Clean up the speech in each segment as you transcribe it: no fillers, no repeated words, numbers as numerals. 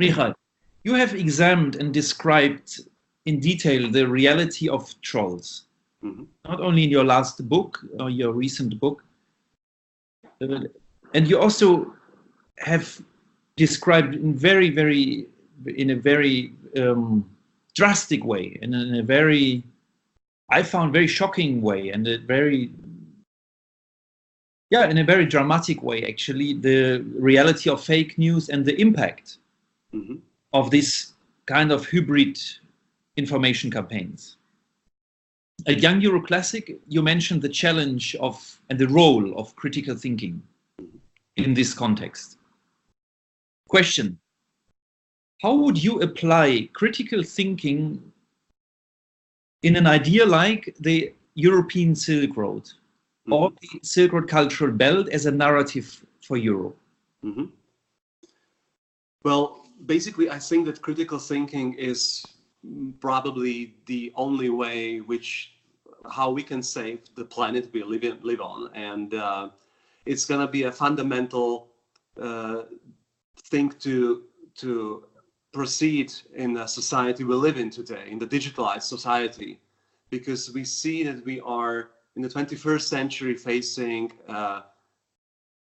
Michal, you have examined and described in detail the reality of trolls, not only in your last book or your recent book, and you also have described in a very drastic way, and in a very, I found, very shocking way, and in a very dramatic way, actually, the reality of fake news and the impact of this kind of hybrid information campaigns. At Young Euro Classic, you mentioned the challenge of and the role of critical thinking in this context. Question: how would you apply critical thinking in an idea like the European Silk Road or the Silk Road Cultural Belt as a narrative for Europe? Well, basically, I think that critical thinking is probably the only way how we can save the planet we live on, and it's going to be a fundamental thing to proceed in the society we live in today, in the digitalized society, because we see that we are in the 21st century facing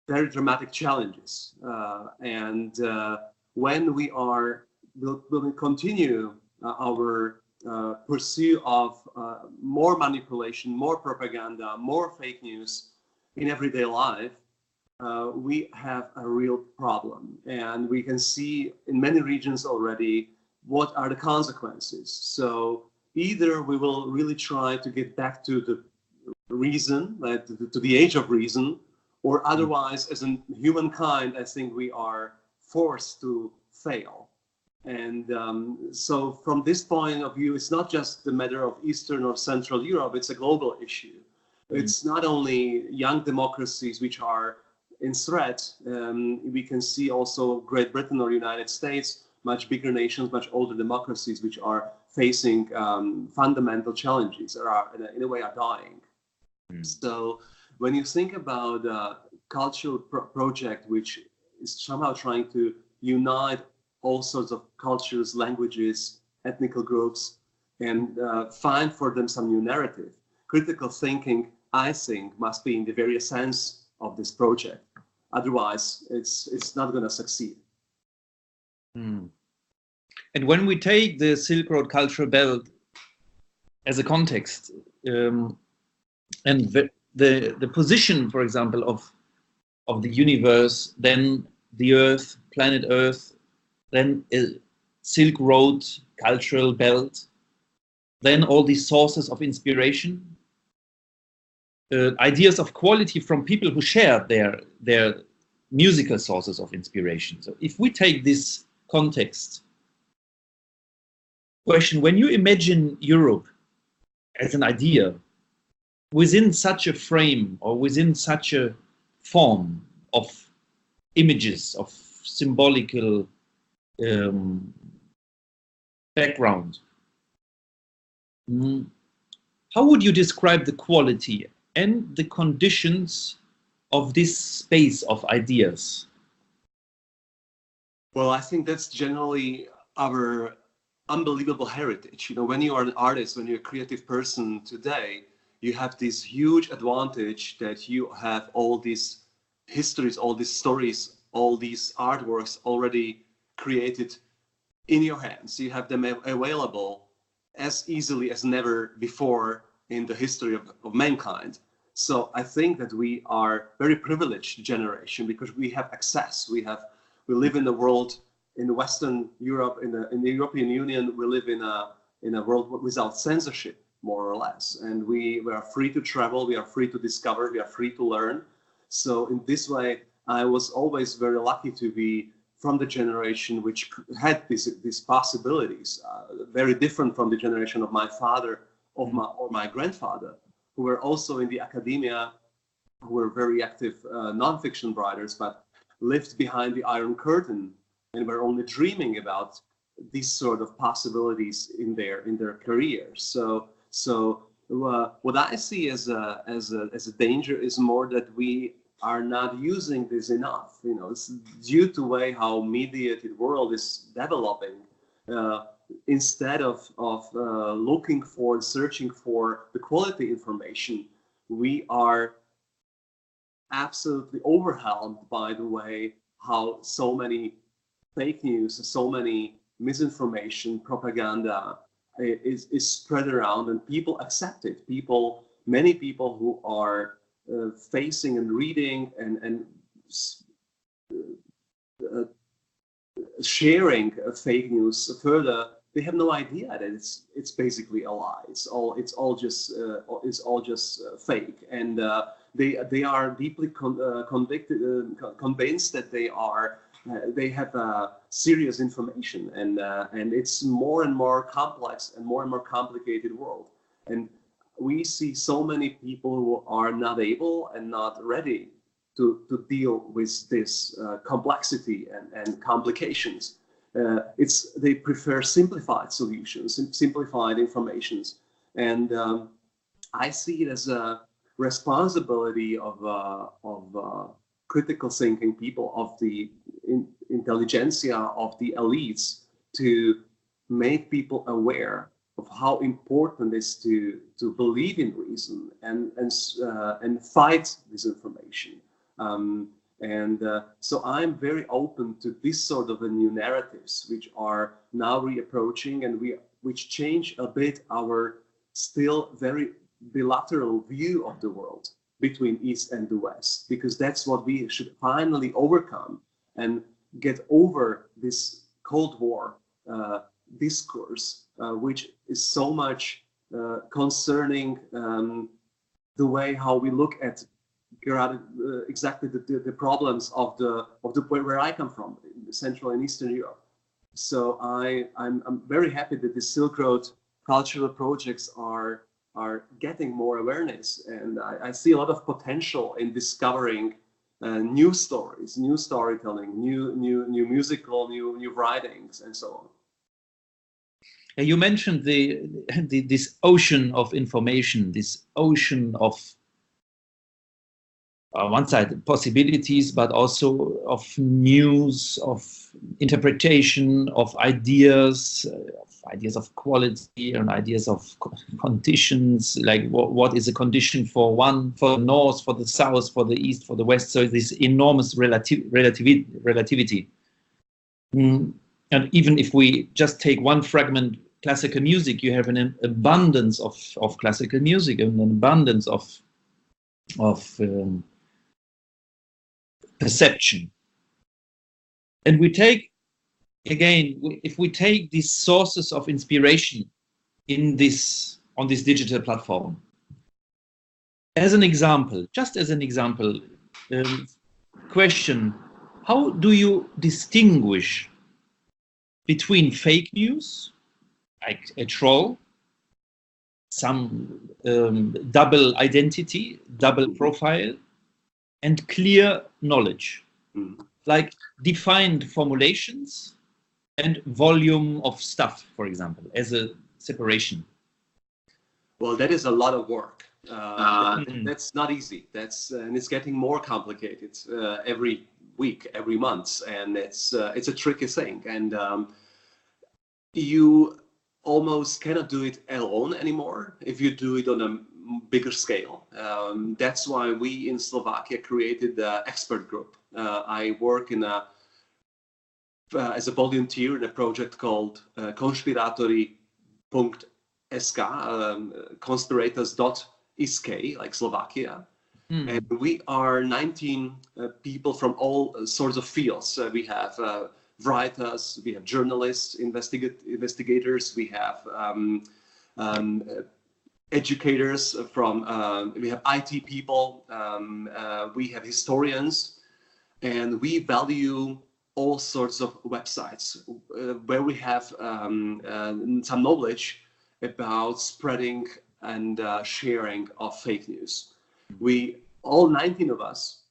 very dramatic challenges, and when we'll continue our pursuit of more manipulation, more propaganda, more fake news in everyday life, we have a real problem. And we can see in many regions already what are the consequences. So either we will really try to get back to the reason, to the age of reason, or otherwise, as a humankind, I think we are forced to fail. And so from this point of view, it's not just the matter of Eastern or Central Europe, it's a global issue. It's not only young democracies which are in threat. We can see also Great Britain or United States, much bigger nations, much older democracies, which are facing fundamental challenges, or are, in a way, are dying. So when you think about a cultural project which is somehow trying to unite all sorts of cultures, languages, ethnical groups, and find for them some new narrative, critical thinking, I think, must be in the very essence of this project. Otherwise, it's not going to succeed. And when we take the Silk Road Cultural Belt as a context, and the position, for example, of the universe, then the Earth, planet Earth, then Silk Road Cultural Belt, then all these sources of inspiration, ideas of quality from people who share their musical sources of inspiration. So if we take this context, question: when you imagine Europe as an idea within such a frame or within such a form of images, of symbolical background, how would you describe the quality and the conditions of this space of ideas? Well, I think that's generally our unbelievable heritage. You know, when you are an artist, when you're a creative person today, you have this huge advantage that you have all these histories, all these stories, all these artworks already created in your hands. You have them available as easily as never before in the history of mankind. So I think that we are very privileged generation because we have access. We live in the world, in Western Europe, in the European Union. We live in a world without censorship, more or less, and we are free to travel. We are free to discover. We are free to learn. So in this way, I was always very lucky to be from the generation which had these possibilities, very different from the generation of my father or my grandfather, who were also in the academia, who were very active non-fiction writers, but lived behind the Iron Curtain and were only dreaming about these sort of possibilities in their careers. So what I see as a danger is more that we are not using this enough. You know, it's due to the way how mediated world is developing. Instead of looking for, searching for the quality information, we are absolutely overwhelmed by the way how so many fake news, so many misinformation, propaganda is spread around, and people accept it. Many people who are facing and reading and sharing fake news further, they have no idea that it's basically a lie. It's all just fake, and they are deeply convinced that they have serious information, and it's more and more complex and more complicated world. And we see so many people who are not able and not ready to deal with this complexity and complications. They prefer simplified solutions, simplified informations, and I see it as a responsibility of critical thinking people, of the intelligentsia, of the elites, to make people aware of how important it is to believe in reason and fight disinformation. So I'm very open to this sort of new narratives, which are now reapproaching and which change a bit our still very bilateral view of the world between East and the West, because that's what we should finally overcome and get over this Cold War discourse, which is so much concerning the way how we look at exactly the problems of the where I come from, in Central and Eastern Europe. So I'm very happy that the Silk Road cultural projects are getting more awareness, and I see a lot of potential in discovering new stories, new storytelling, new musical, new writings, and so on. You mentioned this ocean of information, this ocean of one side possibilities, but also of news, of interpretation, of ideas of quality and ideas of conditions, like what is a condition for one, for the north, for the south, for the east, for the west. So this enormous relativity. And even if we just take one fragment, classical music, you have an abundance of classical music and an abundance of perception. And we take, again, if we take these sources of inspiration on this digital platform, as an example, just as an example, question, how do you distinguish between fake news, like a troll, some double identity, double profile, and clear knowledge, like defined formulations and volume of stuff, for example, as a separation? Well, that is a lot of work. That's not easy. And it's getting more complicated every week, every month, and it's a tricky thing. And you almost cannot do it alone anymore if you do it on a bigger scale. That's why we in Slovakia created the expert group. I work as a volunteer in a project called konspiratory.sk, conspirators.sk, like Slovakia. And we are 19 people from all sorts of fields. We have writers, we have journalists, investigators, we have educators we have IT people, we have historians, and we value all sorts of websites where we have some knowledge about spreading and sharing of fake news. All 19 of us,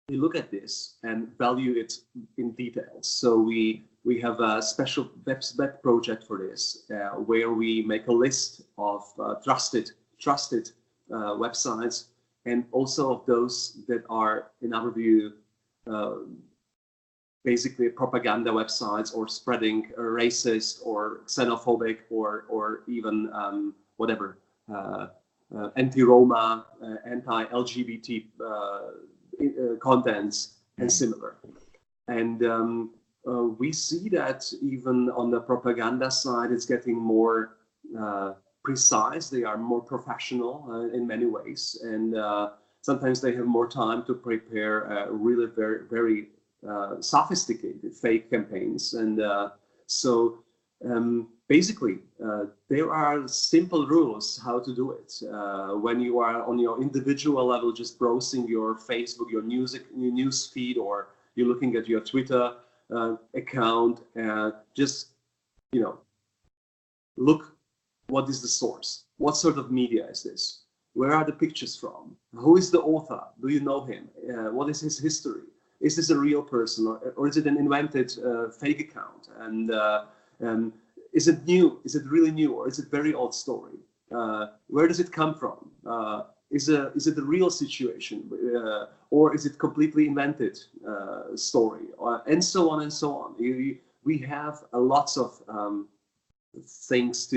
we look at this and value it in detail. So we have a special web project for this, where we make a list of trusted websites and also of those that are, in our view, basically propaganda websites or spreading racist or xenophobic or even whatever anti-Roma, anti-LGBT contents and similar. And we see that even on the propaganda side, it's getting more precise. They are more professional in many ways, and sometimes they have more time to prepare really very sophisticated fake campaigns. And so basically, there are simple rules how to do it. When you are on your individual level, just browsing your Facebook, your news feed, or you're looking at your Twitter account, just, you know, look, what is the source? What sort of media is this? Where are the pictures from? Who is the author? Do you know him? What is his history? Is this a real person, or is it an invented fake account? And is it new? Is it really new, or is it very old story? Where does it come from? Is it a real situation, or is it completely invented story? And so on and so on. We have lots of things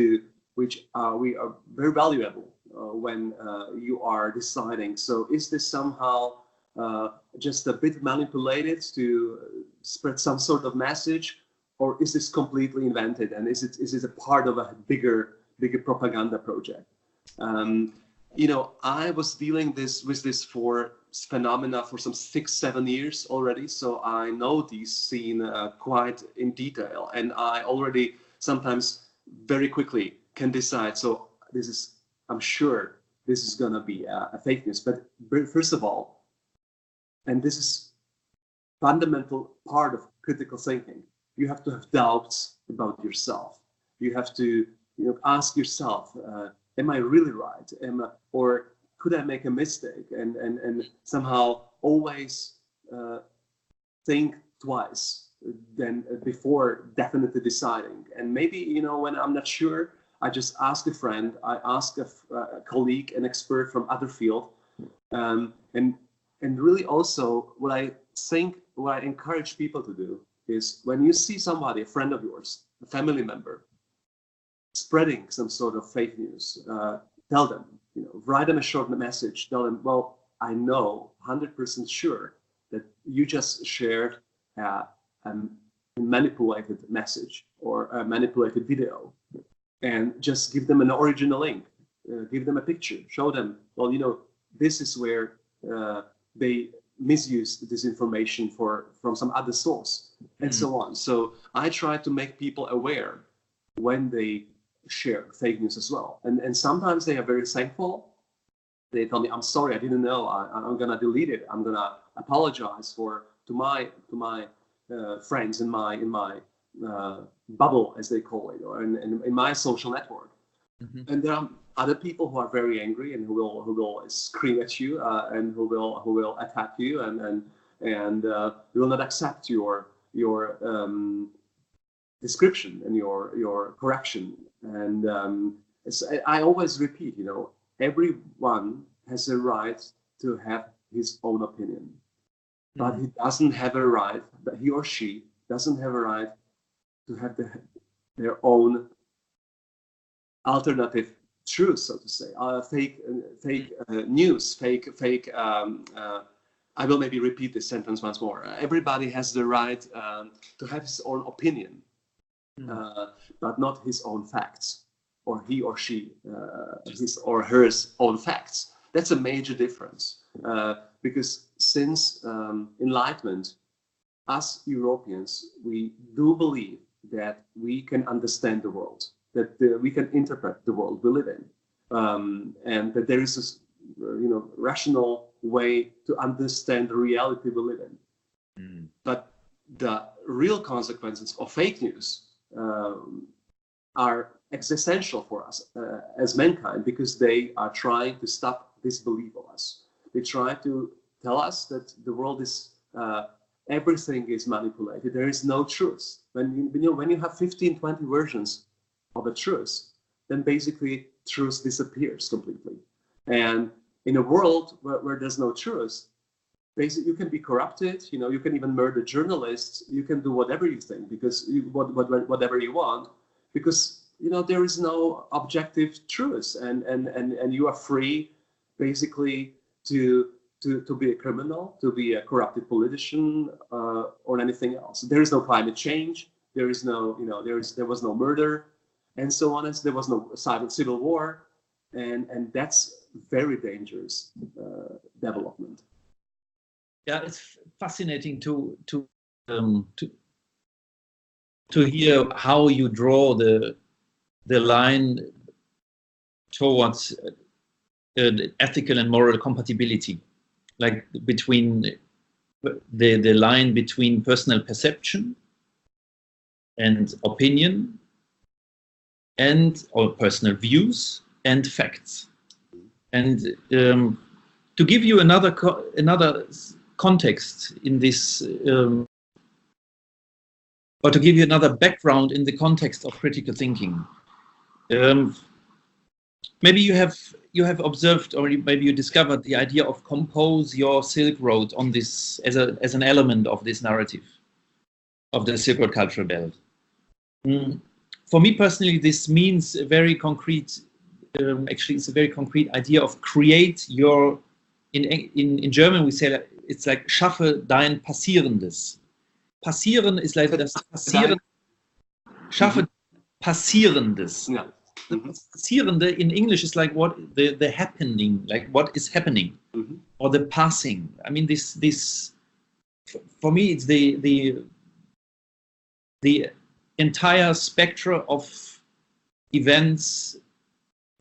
which we are very valuable when you are deciding. So is this somehow just a bit manipulated to spread some sort of message, or is this completely invented, and is it a part of a bigger propaganda project? You know, I was dealing with this phenomena for some 6-7 years already, so I know this scene quite in detail, and I already sometimes very quickly can decide. So I'm sure this is gonna be a fake news. But first of all, and this is fundamental part of critical thinking, you have to have doubts about yourself. You have to, ask yourself, am I really right? Or could I make a mistake? And somehow always think twice than before definitely deciding. And maybe, when I'm not sure, I just ask a friend, I ask a colleague, an expert from other field. And really also what I encourage people to do is, when you see somebody, a friend of yours, a family member, spreading some sort of fake news, tell them, write them a short message, tell them, well, I know 100% sure that you just shared a manipulated message or a manipulated video, and just give them an original link, give them a picture, show them, well, this is where they misused this information from some other source, and so on. So I try to make people aware when they share fake news as well. And sometimes they are very thankful. They tell me, I'm sorry, I didn't know, I'm gonna delete it. I'm gonna apologize to my friends in my bubble, as they call it, or in my social network. And there are other people who are very angry and who will scream at you and who will attack you and will not accept your description and your correction. And I always repeat, everyone has a right to have his own opinion, but he doesn't have a right, that he or she doesn't have a right to have their own alternative truth, so to say, fake news, fake. I will maybe repeat this sentence once more. Everybody has the right to have his own opinion, but not his own facts, or he or she, his or her own facts. That's a major difference, because since Enlightenment, us Europeans, we do believe that we can understand the world, that we can interpret the world we live in, and that there is this, rational way to understand the reality we live in. But the real consequences of fake news are existential for us as mankind, because they are trying to stop this belief of us. They try to tell us that the world is everything is manipulated. There is no truth. When you have 15, 20 versions of a truth, then basically truth disappears completely. And in a world where there's no truth, basically you can be corrupted, you can even murder journalists, you can do whatever you think, because whatever you want, because there is no objective truth, and you are free basically to be a criminal, to be a corrupted politician, or anything else. There is no climate change, there is no, there was no murder, and so on, there was no silent civil war, and that's very dangerous development. Yeah, it's fascinating to hear how you draw the line towards ethical and moral compatibility, like between the line between personal perception and opinion or personal views and facts. And to give you another context in this, or to give you another background in the context of critical thinking, maybe you have observed, or maybe you discovered the idea of compose your Silk Road on this as an element of this narrative of the Silk Road cultural belt. For me personally, this means a very concrete. Actually, it's a very concrete idea of create your. In German, we say that it's like schaffe dein Passierendes. Passieren is like das Passieren. Schaffe Passierendes. Yeah. The Passierende in English is like what the happening, like what is happening, or the passing. I mean, this for me, it's the entire spectrum of events,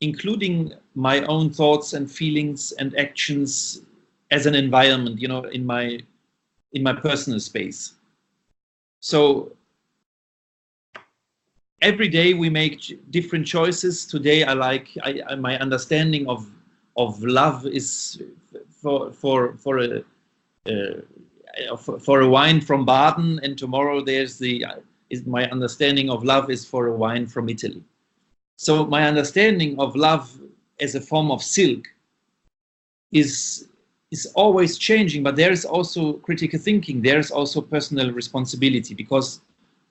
including my own thoughts and feelings and actions as an environment, in my personal space. So every day we make different choices. Today my understanding of love is for a wine from Baden, and tomorrow my understanding of love is for a wine from Italy. So my understanding of love as a form of silk is always changing, but there is also critical thinking, there is also personal responsibility, because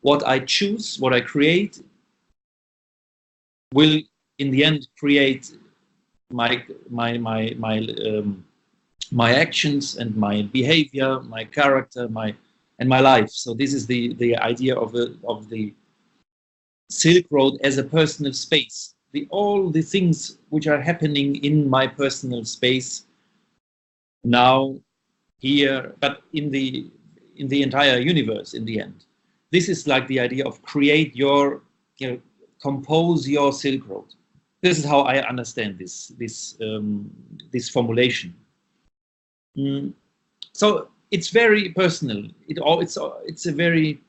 what I choose, what I create, will in the end create my actions and my behavior, my character, my life. So this is the idea of the Silk Road as a personal space. All the things which are happening in my personal space now, here, but in the entire universe in the end. This is like the idea of create your, compose your Silk Road. This is how I understand this formulation. So it's very personal. It's a very,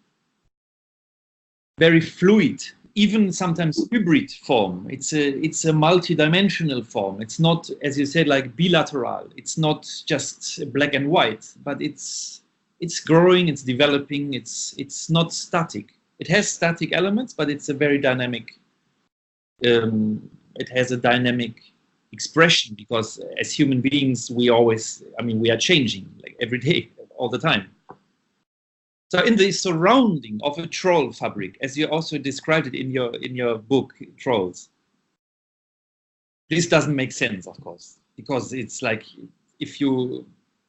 very fluid, even sometimes hybrid form. It's a multi-dimensional form. It's not, as you said, like bilateral. It's not just black and white, but it's growing, it's developing, it's not static. It has static elements, but it's a very dynamic, it has a dynamic expression, because as human beings, we are changing, like every day, all the time. So in the surrounding of a troll fabric, as you also described it in your book, Trolls, this doesn't make sense, of course, because it's like, if you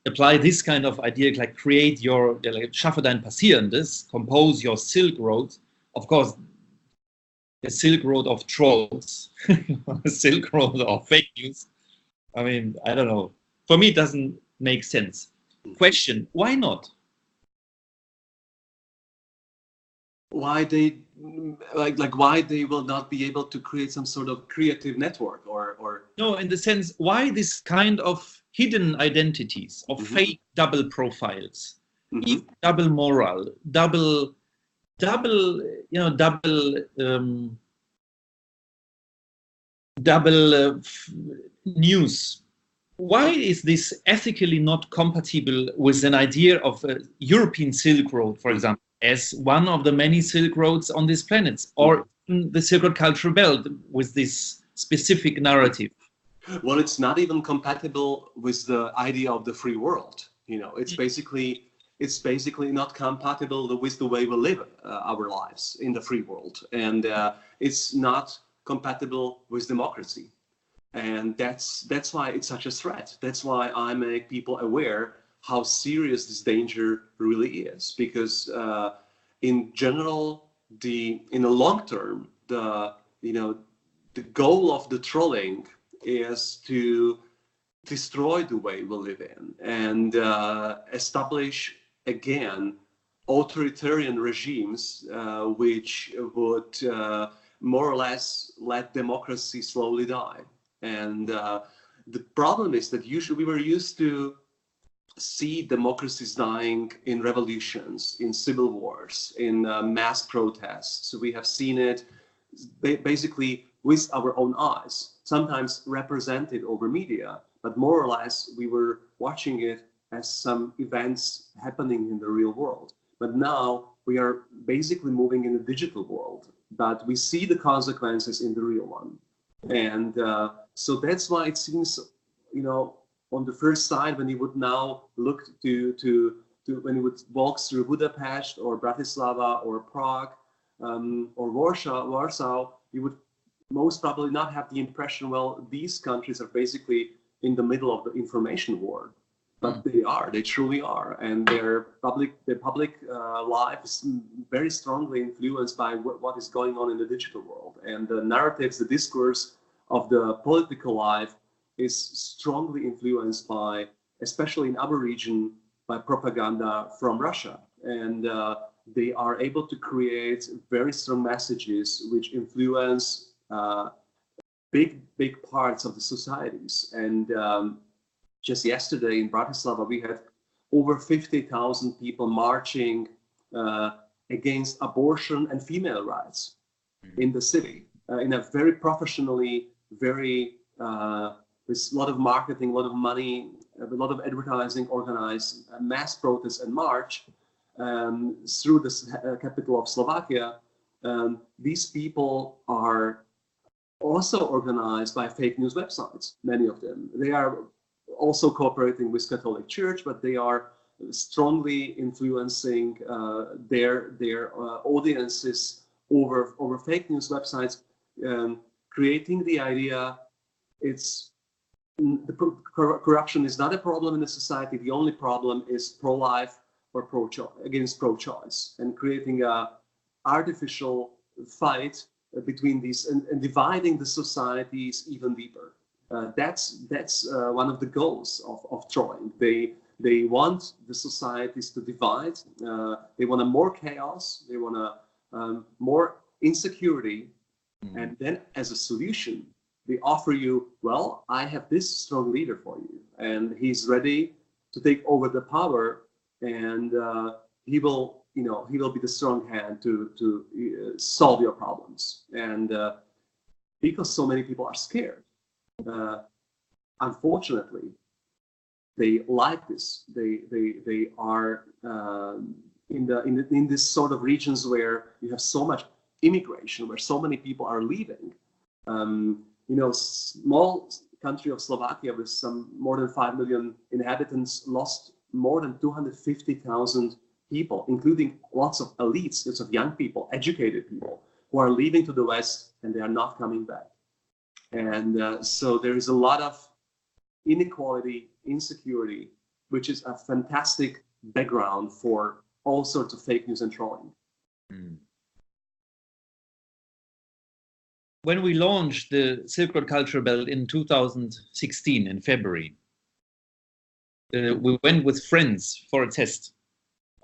apply this kind of idea, like create your, schaffe dein Passierendes, compose your Silk Road, of course, the Silk Road of trolls, a Silk Road of fake news. I mean, I don't know. For me, it doesn't make sense. Question, why not? Why they why they will not be able to create some sort of creative network or no, in the sense, why this kind of hidden identities of fake double profiles, even double moral, double news. Why is this ethically not compatible with an idea of a European Silk Road, for example, as one of the many Silk Roads on this planet, or the Silk Road cultural belt with this specific narrative? Well, it's not even compatible with the idea of the free world. You know, it's basically not compatible with the way we live our lives in the free world, and it's not compatible with democracy. And that's why it's such a threat. That's why I make people aware how serious this danger really is, because in general, in the long term, the goal of the trolling is to destroy the way we live in and establish again authoritarian regimes which would more or less let democracy slowly die. And the problem is that usually we were used to see democracies dying in revolutions, in civil wars, in mass protests. So we have seen it basically with our own eyes, sometimes represented over media, but more or less we were watching it as some events happening in the real world. But now we are basically moving in a digital world, but we see the consequences in the real one. And so that's why it seems, on the first side, when you would now look to when you would walk through Budapest or Bratislava or Prague or Warsaw, you would most probably not have the impression, well, these countries are basically in the middle of the information war. But they truly are, and their public life is very strongly influenced by what is going on in the digital world, and the narratives, the discourse of the political life is strongly influenced by, especially in our region, by propaganda from Russia, and they are able to create very strong messages which influence big parts of the societies. And just yesterday in Bratislava, we had over 50,000 people marching against abortion and female rights in the city, in a very professionally, very with a lot of marketing, a lot of money, a lot of advertising, organized mass protests and march through the capital of Slovakia. These people are also organized by fake news websites, many of them. They are also cooperating with Catholic Church, but they are strongly influencing their audiences over fake news websites, creating the idea corruption is not a problem in the society. The only problem is pro-life or against pro-choice, and creating a artificial fight between these and dividing the societies even deeper. That's one of the goals of trolling. They want the societies to divide. They want more chaos. They want more insecurity. And then as a solution, they offer you, well, I have this strong leader for you, and he's ready to take over the power, and he will be the strong hand to solve your problems. And because so many people are scared, unfortunately, they like this. They are in this sort of regions where you have so much immigration, where so many people are leaving. Small country of Slovakia with some more than 5 million inhabitants lost more than 250,000 people, including lots of elites, lots of young people, educated people who are leaving to the West, and they are not coming back. And so there is a lot of inequality, insecurity, which is a fantastic background for all sorts of fake news and trolling. When we launched the Silk Road Cultural Belt in 2016 in February, we went with friends for a test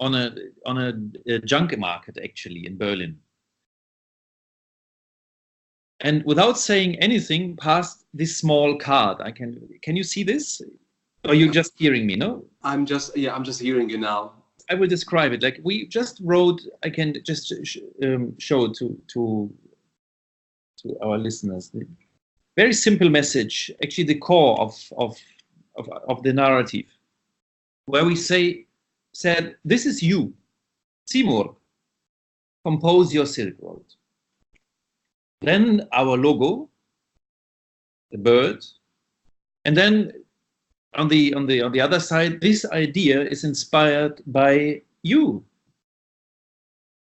on a junk market, actually, in Berlin. And without saying anything, passed this small card. Can you see this? Or are you just hearing me? No? I'm just hearing you now. I will describe it. Like we just wrote. I can just show to our listeners. Very simple message. Actually, the core of the narrative, where we said, "This is you, Timur. Compose your Silk Road." Then our logo, the bird, And then on the other side, this idea is inspired by you,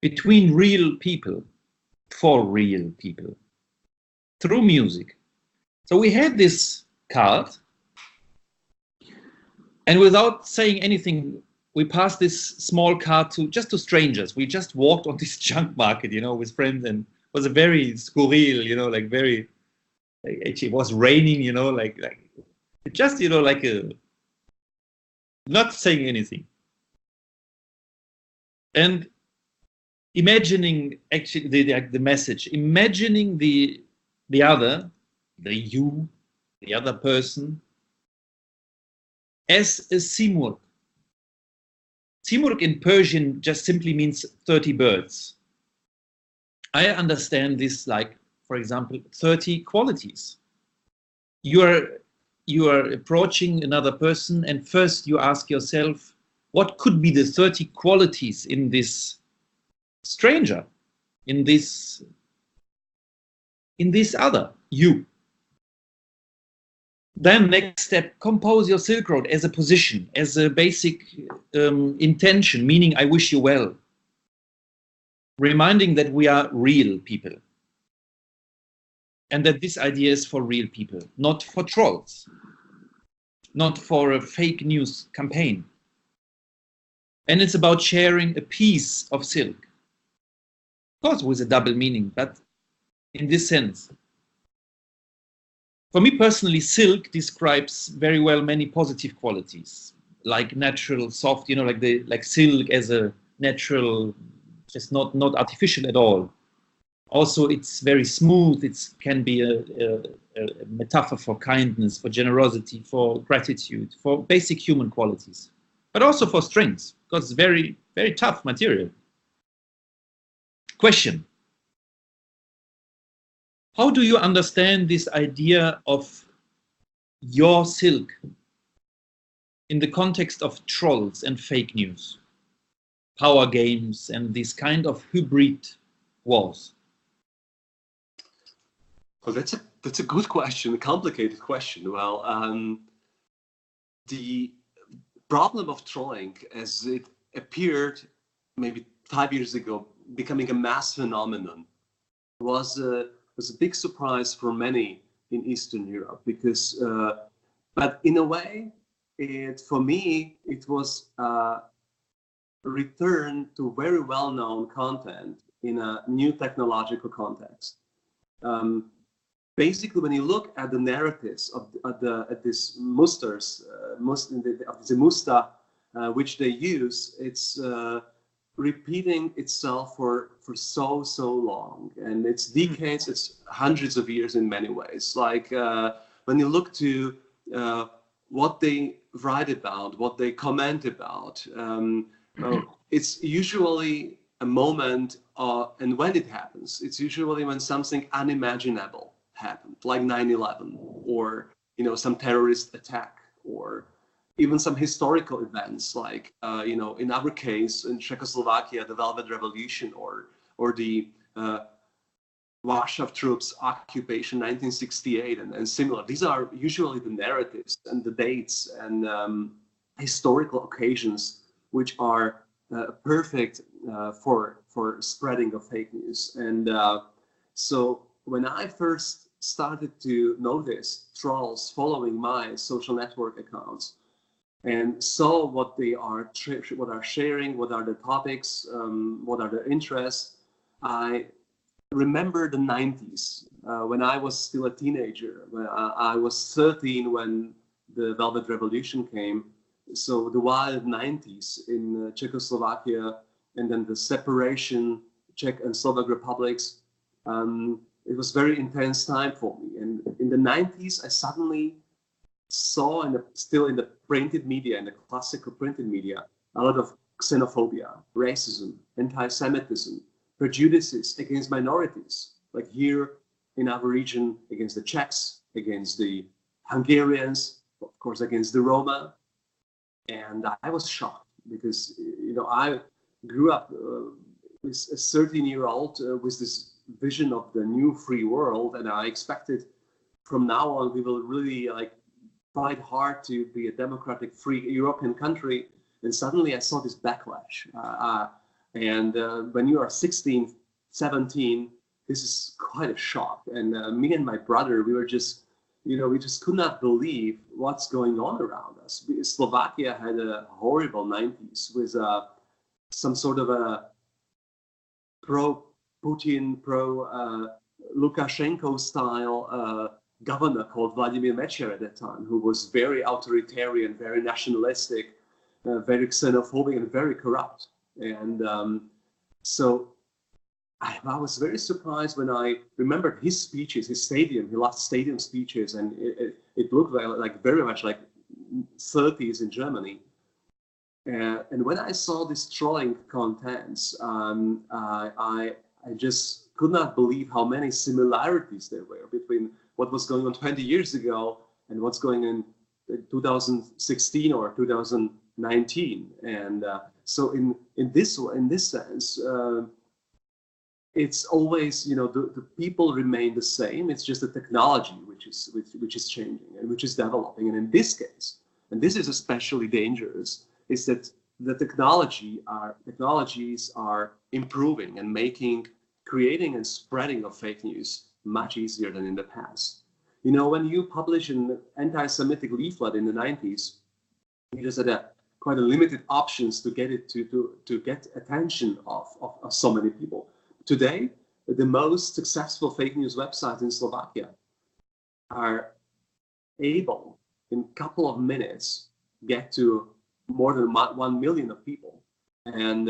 between real people, for real people, through music. So we had this card, and without saying anything, we passed this small card just to strangers. We just walked on this junk market, with friends, and it was a very skurril, like very. Actually, it was raining, like just like not saying anything, and imagining actually the message, imagining the other, the other person, as a simurg. Simurg in Persian just simply means 30 birds. I understand this like, for example, 30 qualities. You are approaching another person, and first you ask yourself, what could be the 30 qualities in this stranger, in this other, you? Then next step, compose your Silk Road as a position, as a basic intention, meaning I wish you well. Reminding that we are real people. And that this idea is for real people, not for trolls, not for a fake news campaign. And it's about sharing a piece of silk. Of course, with a double meaning, but in this sense. For me personally, silk describes very well many positive qualities, like natural, soft, like silk as a natural, just not artificial at all. Also, it's very smooth. It can be a metaphor for kindness, for generosity, for gratitude, for basic human qualities, but also for strength, because it's very, very tough material. Question: how do you understand this idea of your silk in the context of trolls and fake news, power games, and this kind of hybrid wars? Well, that's a good question, a complicated question. Well, the problem of trolling, as it appeared maybe 5 years ago, becoming a mass phenomenon, was a big surprise for many in Eastern Europe, because, but in a way, for me, it was a return to very well-known content in a new technological context. Basically, when you look at the narratives at this musters, the musta, which they use, it's repeating itself for so long, and it's decades, it's hundreds of years in many ways. Like when you look to what they write about, what they comment about, it's usually a moment, and when it happens, it's usually when something unimaginable happened, like 9/11, or some terrorist attack, or even some historical events, like in our case in Czechoslovakia, the Velvet Revolution, or the Warsaw troops occupation 1968, and similar. These are usually the narratives and the dates and historical occasions which are perfect for spreading of fake news. And so when I first started to notice trolls following my social network accounts and saw what they are sharing, what are the topics, what are their interests, I remember the 90s, when I was still a teenager. When I was 13 when the Velvet Revolution came. So the wild 90s in Czechoslovakia, and then the separation, Czech and Slovak republics. It was very intense time for me. And in the 90s, I suddenly saw, still in the printed media, in the classical printed media, a lot of xenophobia, racism, anti-Semitism, prejudices against minorities, like here in our region, against the Czechs, against the Hungarians, of course, against the Roma. And I was shocked because, I grew up as a 13-year-old with this vision of the new free world, and I expected from now on we will really fight hard to be a democratic, free European country, and suddenly I saw this backlash. When you are 16, 17, this is quite a shock. And me and my brother, we were just, we just could not believe what's going on around us. Slovakia had a horrible 90s with some sort of a pro-Putin, pro-Lukashenko style governor called Vladimir Mečiar at that time, who was very authoritarian, very nationalistic, very xenophobic, and very corrupt. And so I was very surprised when I remembered his speeches, his last stadium speeches, and it looked like very much like 30s in Germany. And when I saw this trolling contents, I just could not believe how many similarities there were between what was going on 20 years ago and what's going on in 2016 or 2019. And so in this sense, it's always, the people remain the same. It's just the technology which is changing and which is developing. And in this case, and this is especially dangerous, is that the technologies are improving and creating and spreading of fake news much easier than in the past. When you publish an anti-Semitic leaflet in the 90s, you just had quite a limited options to get it to get attention of so many people. Today, the most successful fake news websites in Slovakia are able, in a couple of minutes, get to more than 1 million of people, and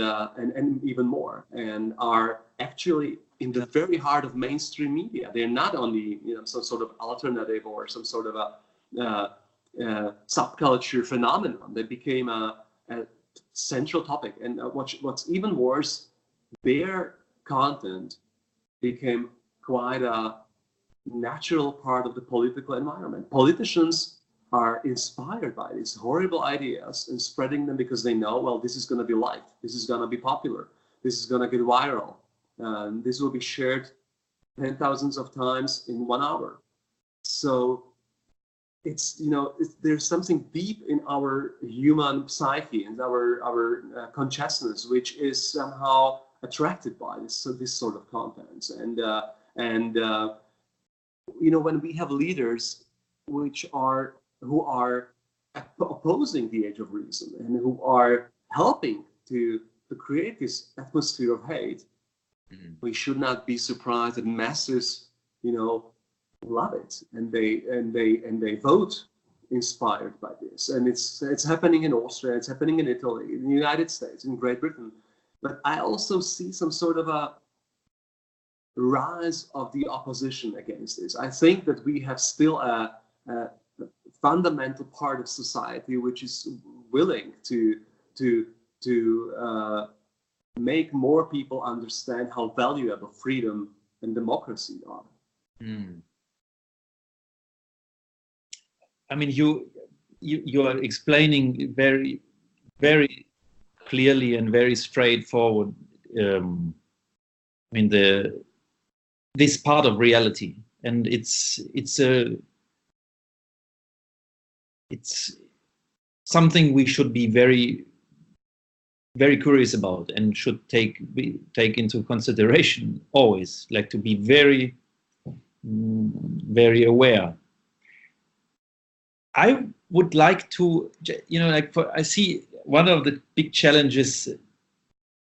even more, and are actually in the very heart of mainstream media. They're not only some sort of alternative or some sort of a subculture phenomenon. They became a central topic, and what's even worse, their content became quite a natural part of the political environment. Politicians are inspired by these horrible ideas and spreading them because they know, well, this is going to be liked, this is going to be popular, this is going to get viral, this will be shared 10,000s of times in 1 hour. So there's something deep in our human psyche and our consciousness which is somehow attracted by this sort of contents. And when we have leaders who are opposing the age of reason and who are helping to create this atmosphere of hate, we should not be surprised that masses, love it and they vote inspired by this. And it's happening in Austria, it's happening in Italy, in the United States, in Great Britain. But I also see some sort of a rise of the opposition against this. I think that we have still a fundamental part of society which is willing to make more people understand how valuable freedom and democracy are. I mean, you are explaining very, very clearly and very straightforward. This part of reality, and it's something we should be very, very curious about and should take into consideration always, like to be very, very aware. I would like to, I see one of the big challenges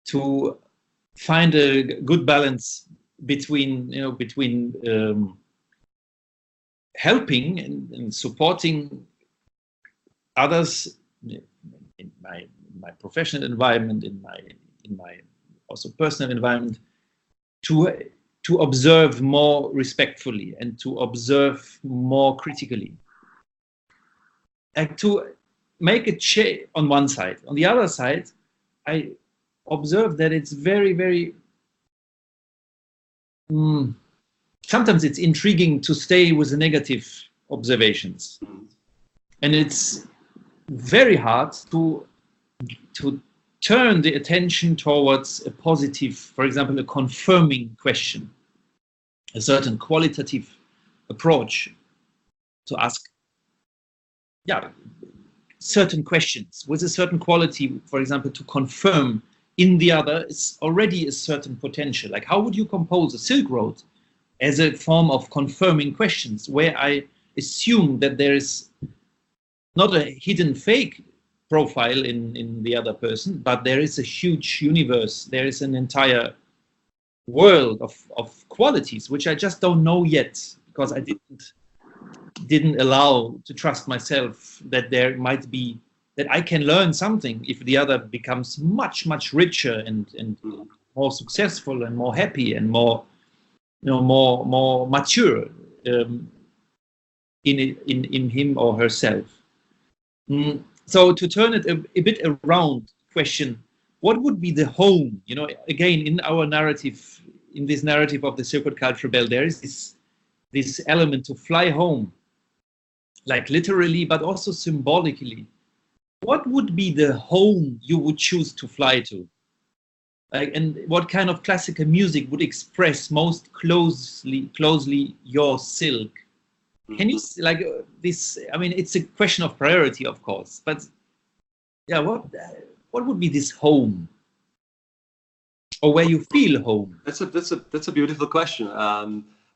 to find a good balance between helping and supporting others in my professional environment, in my also personal environment, to observe more respectfully and to observe more critically, and to make a change on one side. On the other side, I observe that it's very, very sometimes it's intriguing to stay with the negative observations, and it's very hard to turn the attention towards a positive, for example, a confirming question, a certain qualitative approach to ask, yeah, certain questions with a certain quality, for example, to confirm in the other is already a certain potential. Like, how would you compose a Silk Road as a form of confirming questions, where I assume that there is not a hidden fake profile in the other person, but there is a huge universe, there is an entire world of qualities which I just don't know yet, because I didn't allow to trust myself that there might be, that I can learn something if the other becomes much richer and more successful and more happy and more, more mature, in him or herself. So to turn it a bit around, question, what would be the home? Again, in our narrative, in this narrative of the Circuit Cultural Bell, there is this element to fly home, like literally, but also symbolically. What would be the home you would choose to fly to? And what kind of classical music would express most closely your Silk? Can you, like, this? I mean, it's a question of priority, of course, but yeah, what would be this home, or where you feel home? That's a beautiful question.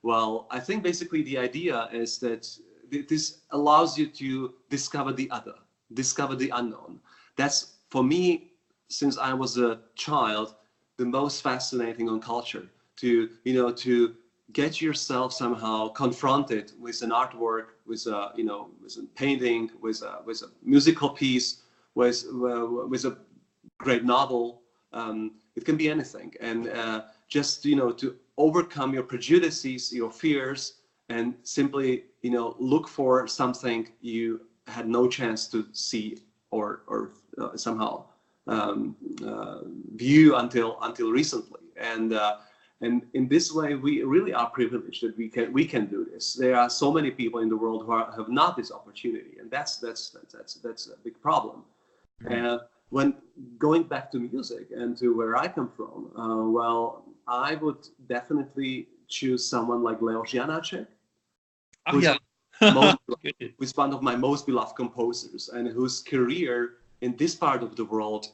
Well, I think basically the idea is that this allows you to discover the other, discover the unknown. That's, for me, since I was a child, the most fascinating on culture, to get yourself somehow confronted with an artwork, with a with a painting, with a musical piece, with a great novel. It can be anything, and just to overcome your prejudices, your fears, and simply look for something you had no chance to see or somehow view until recently. And in this way, we really are privileged that we can do this. There are so many people in the world who have not this opportunity, and that's a big problem. When going back to music and to where I come from, well, I would definitely choose someone like Leos Janáček, who's one of my most beloved composers, and whose career in this part of the world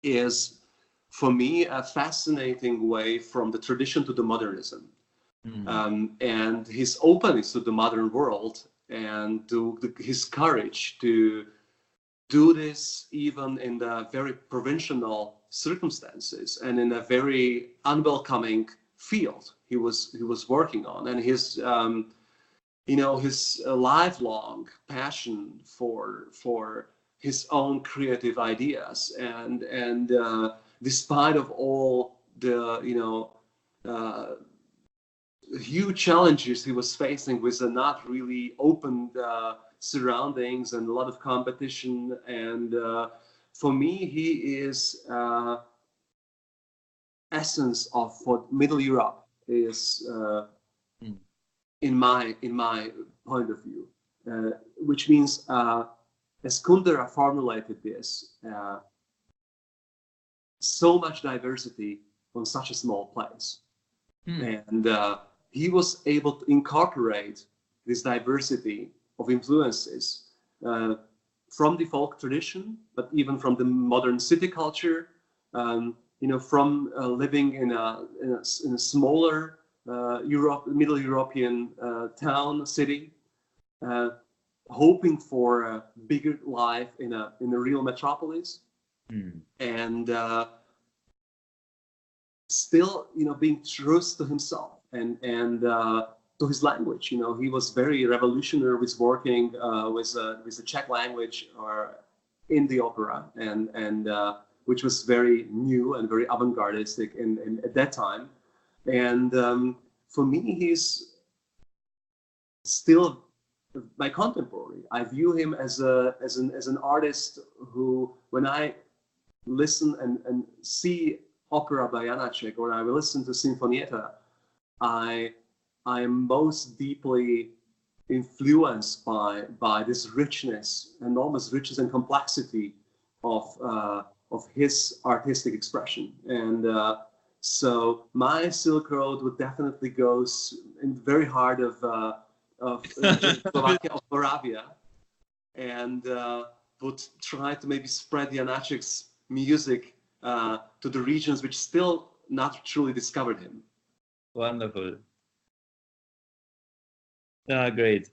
is, for me, a fascinating way from the tradition to the modernism. And his openness to the modern world, and to his courage to do this even in the very provincial circumstances and in a very unwelcoming field he was working on, and his his lifelong passion for his own creative ideas, and despite of all the huge challenges he was facing with a not really open surroundings and a lot of competition, and for me he is essence of what Middle Europe is in my point of view, which means as Kundera formulated this, so much diversity on such a small place. And he was able to incorporate this diversity of influences from the folk tradition, but even from the modern city culture, from living in a smaller Middle European town, city, hoping for a bigger life in a real metropolis, and still, being true to himself and to his language. He was very revolutionary with working with the Czech language or in the opera, and which was very new and very avant-gardistic at that time. And for me, he's still my contemporary. I view him as an artist who, when I listen and see opera by Janáček, or I will listen to Sinfonietta, I am most deeply influenced by this richness, enormous richness and complexity of his artistic expression. And so my Silk Road would definitely go in the very heart of Czechoslovakia, of Moravia, and would try to maybe spread Janacek's music to the regions which still not truly discovered him. Wonderful. Great.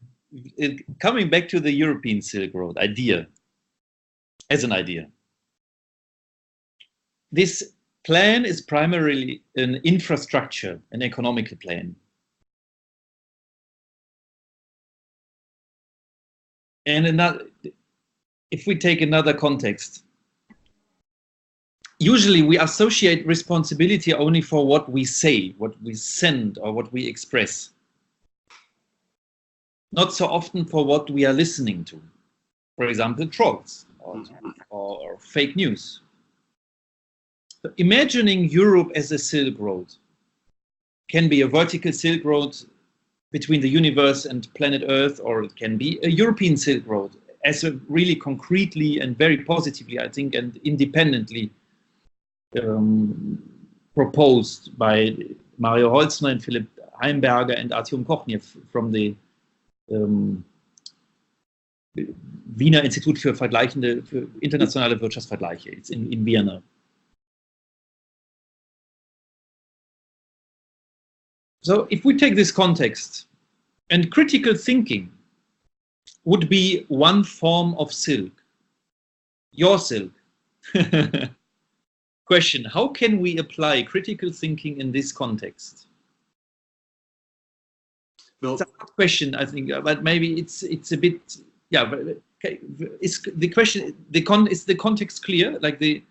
Coming back to the European Silk Road idea, as an idea. This plan is primarily an infrastructure, an economical plan. And if we take another context, usually we associate responsibility only for what we say, what we send, or what we express. Not so often for what we are listening to. For example, trolls or fake news. So imagining Europe as a Silk Road can be a vertical Silk Road between the universe and planet Earth, or it can be a European Silk Road, as a really concretely and very positively, I think, and independently proposed by Mario Holzner and Philipp Heimberger and Artem Kochnev from the Wiener Institut für internationale Wirtschaftsvergleiche. It's in Vienna. So if we take this context, and critical thinking would be one form of silk, your silk. Question, how can we apply critical thinking in this context? Well, it's a hard question, I think, but maybe it's a bit, yeah, but okay. Is the question, is the context clear? Like an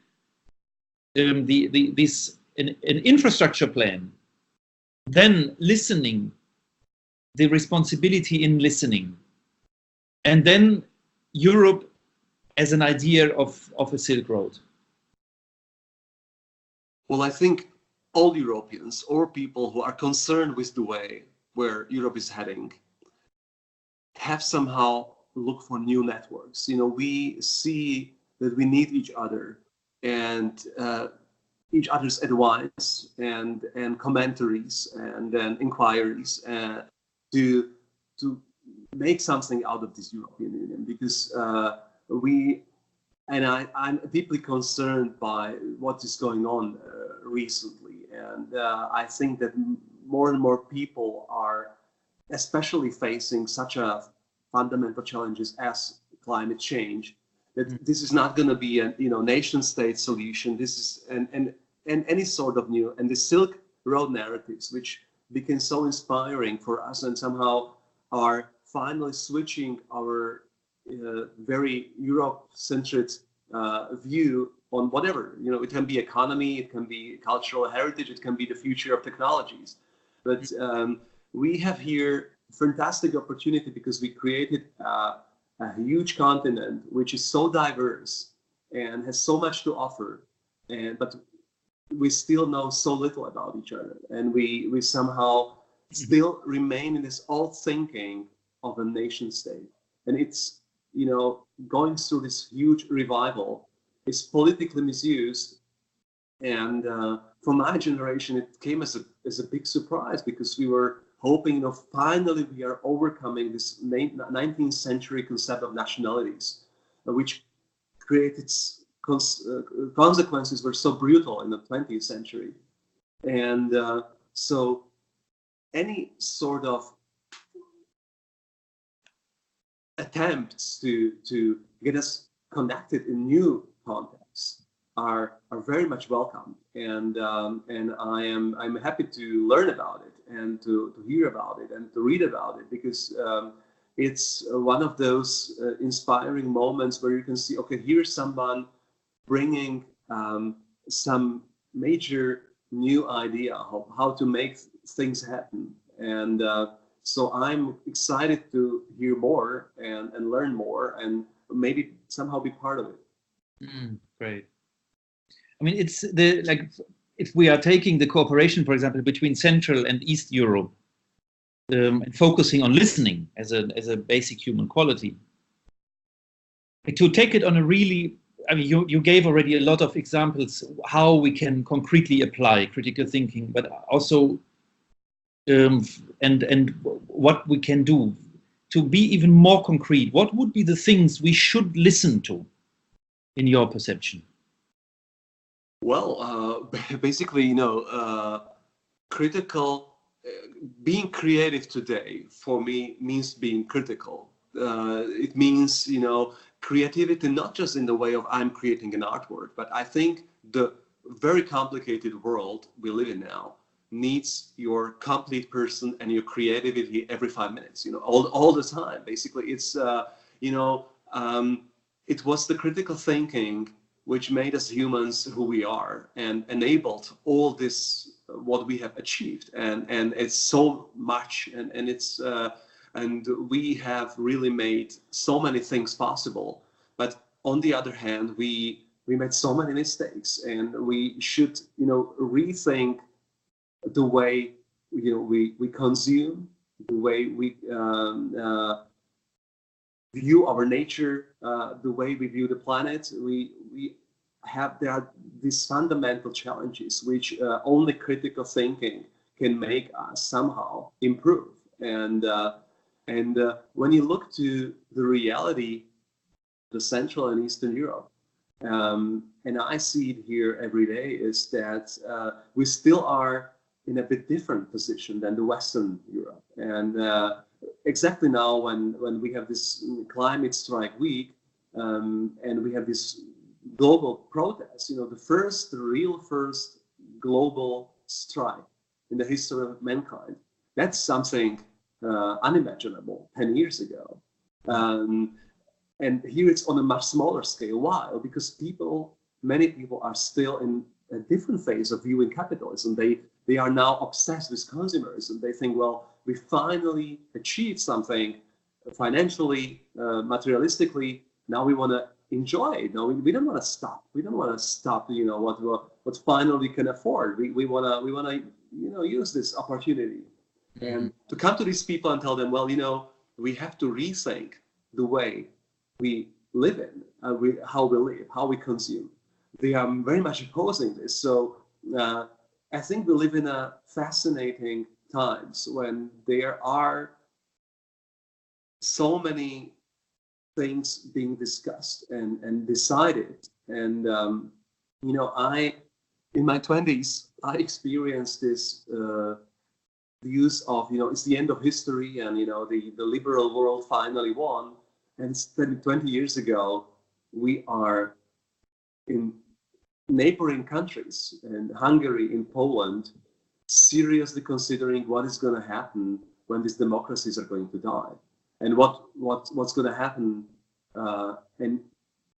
infrastructure plan, then listening, the responsibility in listening, and then Europe as an idea of a Silk Road. Well, I think all Europeans or people who are concerned with the way where Europe is heading have somehow looked for new networks. You know, we see that we need each other and each other's advice and commentaries and then inquiries to make something out of this European Union, because I'm deeply concerned by what is going on recently, and I think that more and more people are especially facing such a fundamental challenges as climate change, that this is not going to be a nation state solution. This is and any sort of new, and the Silk Road narratives, which became so inspiring for us and somehow are finally switching our very Europe-centered view on whatever. You know, it can be economy, it can be cultural heritage, it can be the future of technologies. But we have here fantastic opportunity because we created a huge continent which is so diverse and has so much to offer, but we still know so little about each other, and we somehow still remain in this old thinking of a nation state. And it's, going through this huge revival, is politically misused. And for my generation, it came as a big surprise, because we were hoping, finally we are overcoming this 19th century concept of nationalities, which created consequences were so brutal in the 20th century. And so any sort of attempts to get us connected in new contexts are very much welcome, and I'm happy to learn about it and to hear about it and to read about it, because it's one of those inspiring moments where you can see, okay, here's someone bringing some major new idea of how to make things happen, and so I'm excited to hear more and learn more and maybe somehow be part of it. Great. I mean, it's if we are taking the cooperation, for example, between Central and East Europe, and focusing on listening as a basic human quality, to take it on a really, I mean, you gave already a lot of examples how we can concretely apply critical thinking, but also and what we can do. to be even more concrete, what would be the things we should listen to, in your perception? Well, basically, critical, being creative today for me means being critical. It means, creativity not just in the way of I'm creating an artwork, but I think the very complicated world we live in now needs your complete person and your creativity every 5 minutes, all the time. Basically, it's, it was the critical thinking which made us humans who we are and enabled all this, what we have achieved. And it's so much, and it's, and we have really made so many things possible. But on the other hand, we made so many mistakes, and we should, rethink the way, we consume, the way we view our nature, the way we view the planet. There are these fundamental challenges which only critical thinking can make us somehow improve. And when you look to the reality, the Central and Eastern Europe, and I see it here every day, is that we still are in a bit different position than the Western Europe. And exactly now, when we have this climate strike week, and we have this global protest, the real first global strike in the history of mankind, that's something unimaginable 10 years ago. And here it's on a much smaller scale. Why? Because many people are still in a different phase of viewing capitalism. They are now obsessed with consumerism. They think, well, we finally achieved something financially, materialistically. Now we want to enjoy it. No, we don't want to stop. We don't want to stop. What finally we can afford. We want to use this opportunity, and to come to these people and tell them, well, we have to rethink the way we live in, how we live, how we consume. They are very much opposing this. So I think we live in a fascinating times when there are so many things being discussed and decided. And in my 20s, I experienced this views of, it's the end of history, and the liberal world finally won. And 20 years ago, we are in neighboring countries, in Hungary, in Poland, seriously considering what is going to happen when these democracies are going to die, and what's going to happen, and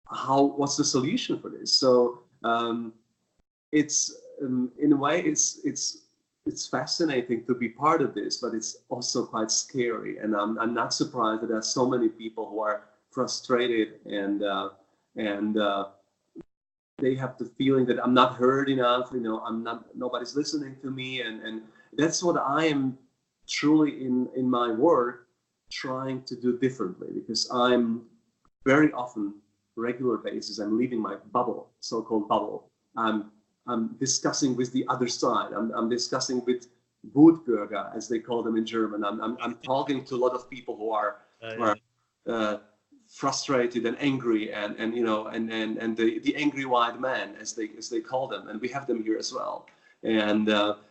what's the solution for this. So it's in a way it's fascinating to be part of this, but it's also quite scary. And I'm not surprised that there are so many people who are frustrated and they have the feeling that I'm not heard enough. Nobody's listening to me, and that's what I am truly in my work trying to do differently, because I'm very often, regular basis, I'm leaving my bubble, so-called bubble. I'm discussing with the other side. I'm discussing with Wutbürger, as they call them in German. I'm talking to a lot of people who are frustrated and angry, and the angry white man, as they call them, and we have them here as well. And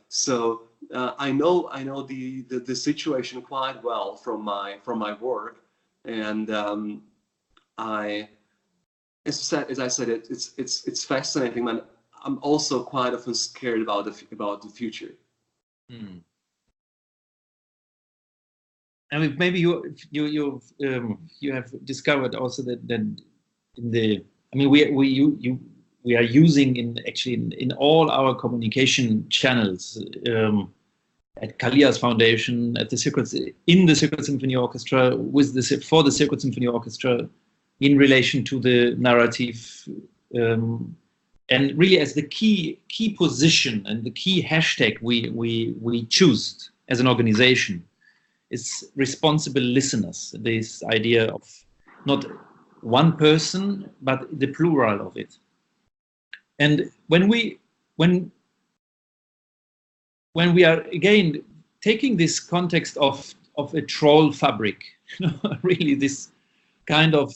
so I know the situation quite well from my work, and as I said, it's fascinating, man. I'm also quite often scared about the future. I mean, maybe you have discovered also that in the, I mean, we are using in all our communication channels, at Kalia's Foundation, at the in the Secret Symphony Orchestra, for the Secret Symphony Orchestra, in relation to the narrative, and really as the key position and the key hashtag we choose as an organization is responsible listeners. This idea of not one person, but the plural of it. And when we are again taking this context of of a troll fabric. Really, this kind of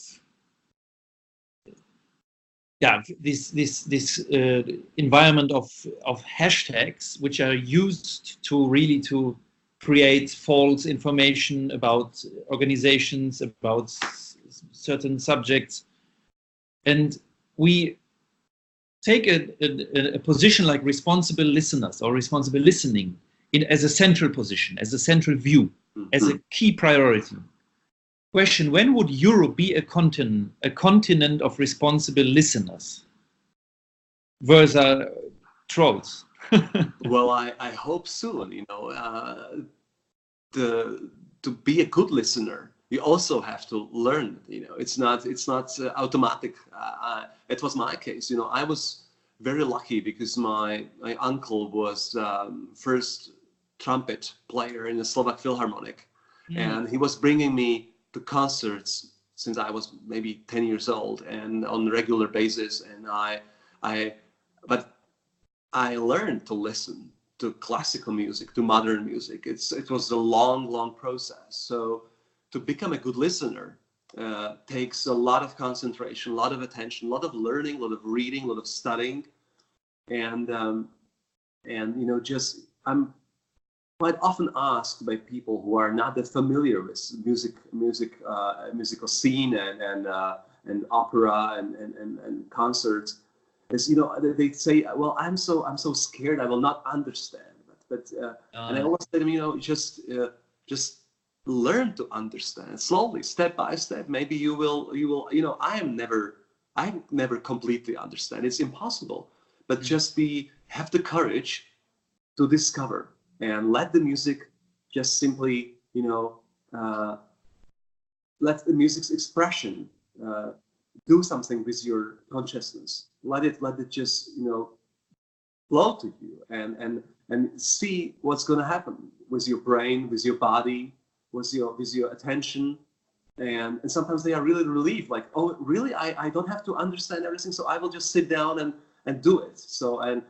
this environment of hashtags which are used to really to create false information about organizations, about certain subjects, and we take a position like responsible listeners or responsible listening as a central position, as a central view, as a key priority. Question: when would Europe be a continent of responsible listeners versus trolls? Well, I hope soon. To be a good listener, you also have to learn. It's not automatic. It was my case. I was very lucky because my uncle was first trumpet player in the Slovak Philharmonic, and he was bringing me to concerts since I was maybe 10 years old and on a regular basis. And but I learned to listen to classical music, to modern music. It was a long process. So to become a good listener takes a lot of concentration, a lot of attention, a lot of learning, a lot of reading, a lot of studying, and I'm quite often asked by people who are not that familiar with musical scene and opera and concerts. They say, well, I'm so scared I will not understand. And I always say to them, just learn to understand slowly, step by step. Maybe you will. I never completely understand. It's impossible. But just have the courage to discover and let the music just simply, let the music's expression do something with your consciousness. Let it just flow to you and see what's going to happen with your brain, with your body, with your attention. And sometimes they are really relieved, like, oh, really? I don't have to understand everything, so I will just sit down and do it. So and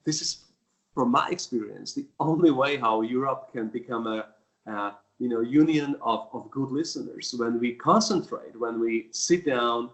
this is, from my experience, the only way how Europe can become a union of good listeners, when we concentrate, when we sit down,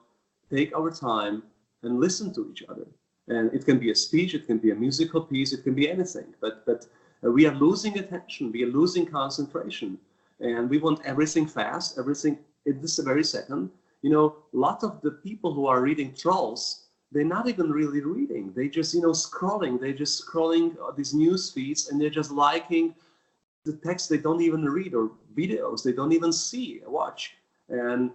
take our time and listen to each other. And it can be a speech, it can be a musical piece, it can be anything. But we are losing attention, we are losing concentration, and we want everything fast, everything in this very second. A lot of the people who are reading trolls, they're not even really reading. They just, scrolling. They're just scrolling these news feeds, and they're just liking the text they don't even read, or videos they don't even watch, and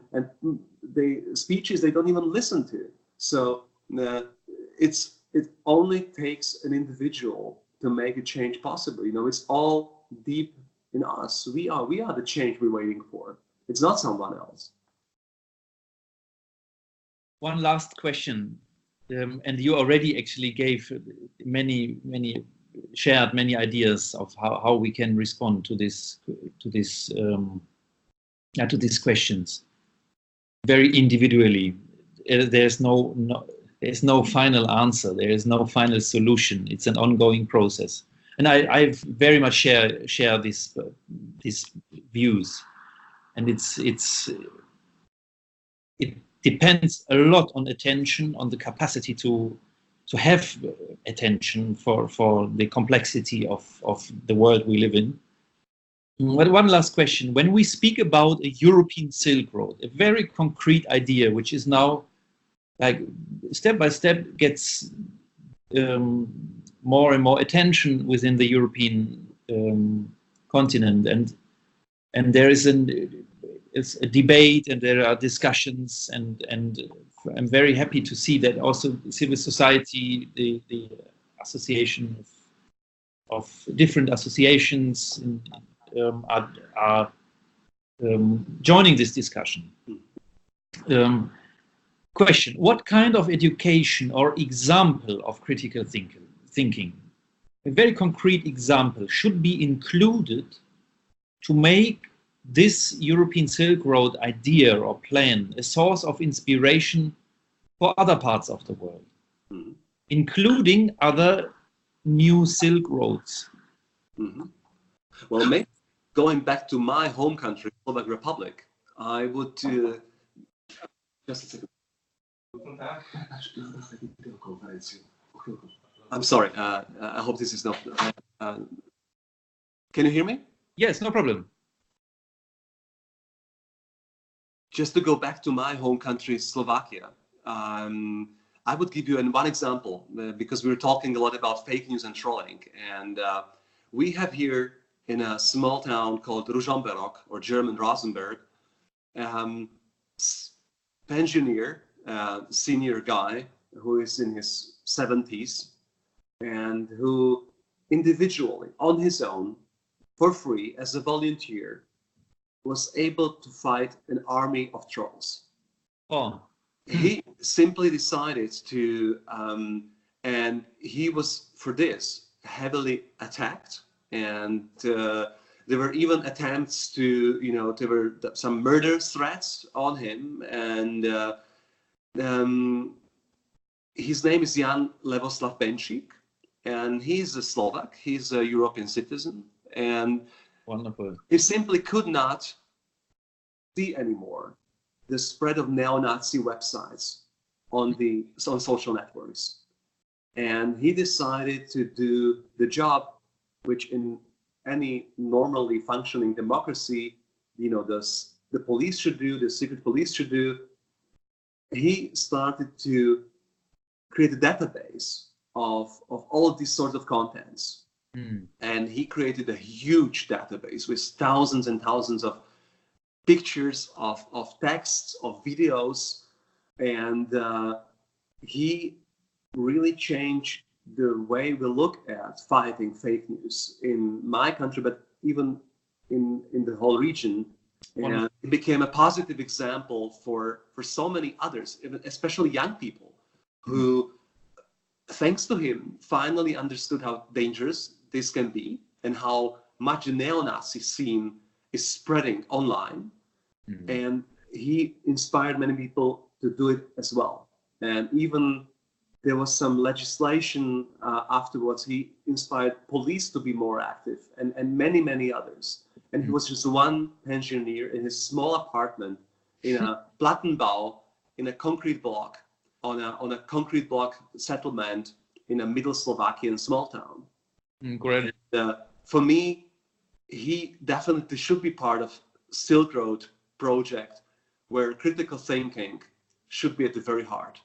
the speeches they don't even listen to. So it only takes an individual to make a change possible. It's all deep in us. We are the change we're waiting for. It's not someone else. One last question. And you already actually gave shared many ideas of how we can respond to these questions very individually. There's no final answer. There is no final solution. It's an ongoing process, and I very much share these views, and it depends a lot on attention, on the capacity to have attention for the complexity of the world we live in. One last question. When we speak about a European Silk Road, a very concrete idea, which is now, like, step by step gets more and more attention within the European continent, and there is it's a debate, and there are discussions, and I'm very happy to see that also civil society, the association of different associations are joining this discussion. Question: what kind of education or example of critical thinking, a very concrete example, should be included to make this European Silk Road idea or plan a source of inspiration for other parts of the world, including other new Silk Roads? Well, maybe going back to my home country, Slovak Republic, I would just a second. I'm sorry. I hope this is not. Can you hear me? Yes, no problem. Just to go back to my home country, Slovakia, I would give you one example because we were talking a lot about fake news and trolling. And we have here in a small town called Ružomberok, or German Rosenberg, pensioner, senior guy who is in his 70s and who individually, on his own, for free, as a volunteer, was able to fight an army of trolls. Oh. He simply decided to, and he was, for this, heavily attacked. And there were even attempts to, there were some murder threats on him. And his name is Jan Levoslav Benčík, and he's a Slovak. He's a European citizen. And wonderful. He simply could not see anymore the spread of neo-Nazi websites on social networks. And he decided to do the job which in any normally functioning democracy, the police should do, the secret police should do. He started to create a database of all of these sorts of contents. And he created a huge database with thousands and thousands of pictures, of texts, of videos. And he really changed the way we look at fighting fake news in my country, but even in the whole region. And it became a positive example for so many others, especially young people, who, thanks to him, finally understood how dangerous this can be and how much the neo-Nazi scene is spreading online. And he inspired many people to do it as well. And even there was some legislation afterwards. He inspired police to be more active, and many, many others. And he was just one pensioner in his small apartment in a Plattenbau, in a concrete block, on a concrete block settlement in a middle Slovakian small town. Great. And, for me, he definitely should be part of Silk Road project, where critical thinking should be at the very heart.